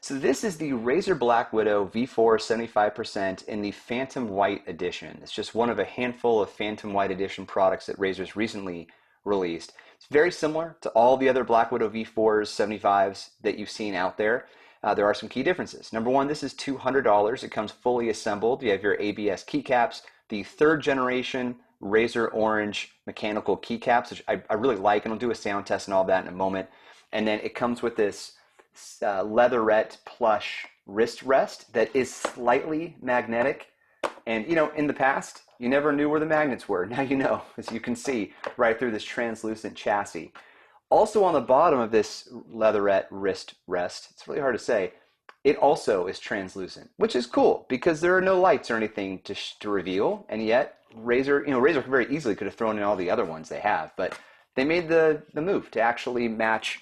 So this is the Razer Black Widow V4 75% in the Phantom White edition. It's just one of a handful of Phantom White edition products that Razer's recently released. It's very similar to all the other Black Widow V4s, 75s that you've seen out there. There are some key differences. Number one, this is $200. It comes fully assembled. You have your ABS keycaps, the third generation Razer Orange mechanical keycaps, which I really like, and I'll do a sound test and all that in a moment. And then it comes with this leatherette plush wrist rest that is slightly magnetic. And you know, in the past, you never knew where the magnets were. Now you know, as you can see right through this translucent chassis. Also on the bottom of this leatherette wrist rest, it's really hard to say, it also is translucent, which is cool because there are no lights or anything to reveal, and yet Razer very easily could have thrown in all the other ones they have, but they made the move to actually match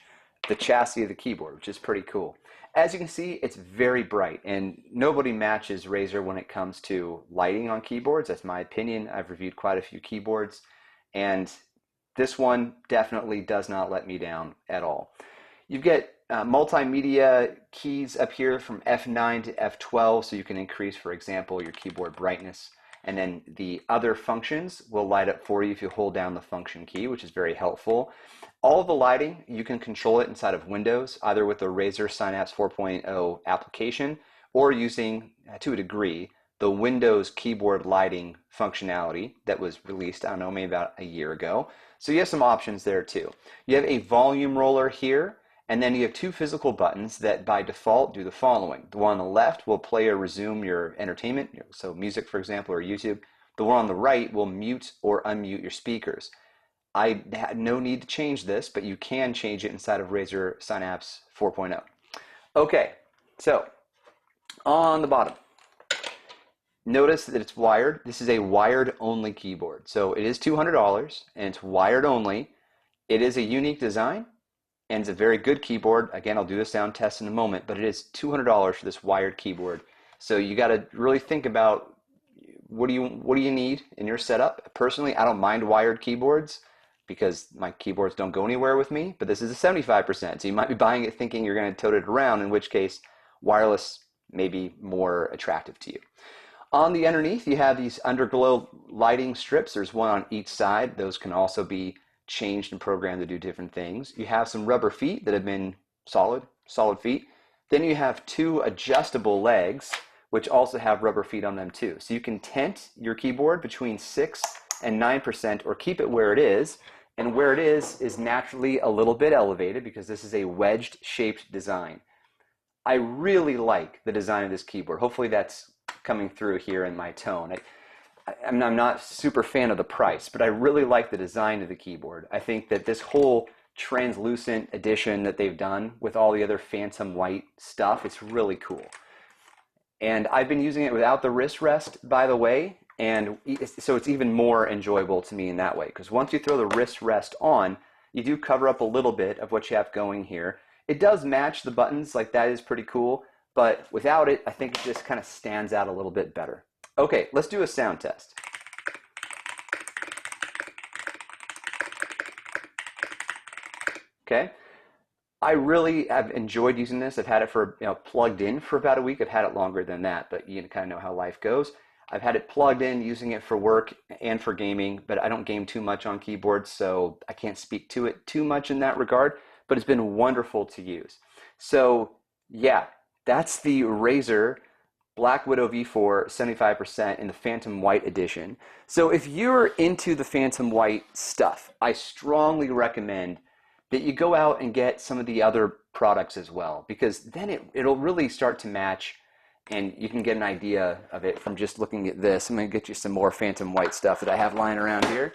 the chassis of the keyboard, which is pretty cool. As you can see, it's very bright, and nobody matches Razer when it comes to lighting on keyboards. That's my opinion. I've reviewed quite a few keyboards, and this one definitely does not let me down at all. You get multimedia keys up here from F9 to F12, so you can increase, for example, your keyboard brightness. And then the other functions will light up for you if you hold down the function key, which is very helpful. All of the lighting, you can control it inside of Windows, either with the Razer Synapse 4.0 application or using, to a degree, the Windows keyboard lighting functionality that was released, I don't know, maybe about a year ago. So you have some options there too. You have a volume roller here, and then you have two physical buttons that by default do the following. The one on the left will play or resume your entertainment, so music, for example, or YouTube. The one on the right will mute or unmute your speakers. I had no need to change this, but you can change it inside of Razer Synapse 4.0. Okay, so on the bottom, notice that it's wired. This is a wired only keyboard. So it is $200 and it's wired only. It is a unique design and it's a very good keyboard. Again, I'll do a sound test in a moment, but it is $200 for this wired keyboard. So you got to really think about what do you need in your setup. Personally, I don't mind wired keyboards because my keyboards don't go anywhere with me, but this is a 75%. So you might be buying it thinking you're going to tote it around, in which case wireless may be more attractive to you. On the underneath, you have these underglow lighting strips. There's one on each side. Those can also be changed and programmed to do different things. You have some rubber feet that have been solid feet. Then you have two adjustable legs, which also have rubber feet on them too. So you can tent your keyboard between 6 and 9% or keep it where it is. And where it is naturally a little bit elevated because this is a wedged shaped design. I really like the design of this keyboard. Hopefully that's coming through here in my tone. I'm not super fan of the price, but I really like the design of the keyboard. I think that this whole translucent edition that they've done with all the other Phantom White stuff, it's really cool. And I've been using it without the wrist rest, by the way, and so it's even more enjoyable to me in that way, because once you throw the wrist rest on, you do cover up a little bit of what you have going here. It does match the buttons, like that is pretty cool, but without it, I think it just kind of stands out a little bit better. Okay, let's do a sound test. Okay, I really have enjoyed using this. I've had it for, plugged in for about a week. I've had it longer than that, but you kind of know how life goes. I've had it plugged in, using it for work and for gaming, but I don't game too much on keyboards, so I can't speak to it too much in that regard, but it's been wonderful to use. So yeah, that's the Razer Black Widow V4 75% in the Phantom White edition. So if you're into the Phantom White stuff, I strongly recommend that you go out and get some of the other products as well, because then it'll really start to match and you can get an idea of it from just looking at this. I'm going to get you some more Phantom White stuff that I have lying around here.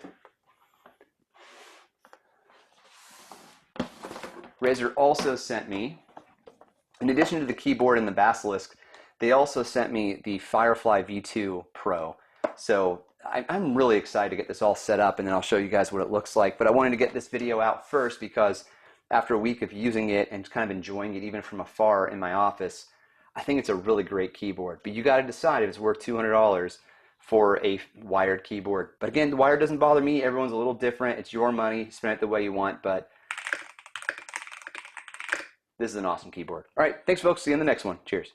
Razer also sent me, in addition to the keyboard and the Basilisk, they also sent me the Firefly V2 Pro. So I'm really excited to get this all set up, and then I'll show you guys what it looks like. But I wanted to get this video out first because after a week of using it and kind of enjoying it even from afar in my office, I think it's a really great keyboard. But you got to decide if it's worth $200 for a wired keyboard. But again, the wire doesn't bother me. Everyone's a little different. It's your money. Spend it the way you want. But This is an awesome keyboard. All right, thanks folks. See you in the next one. Cheers.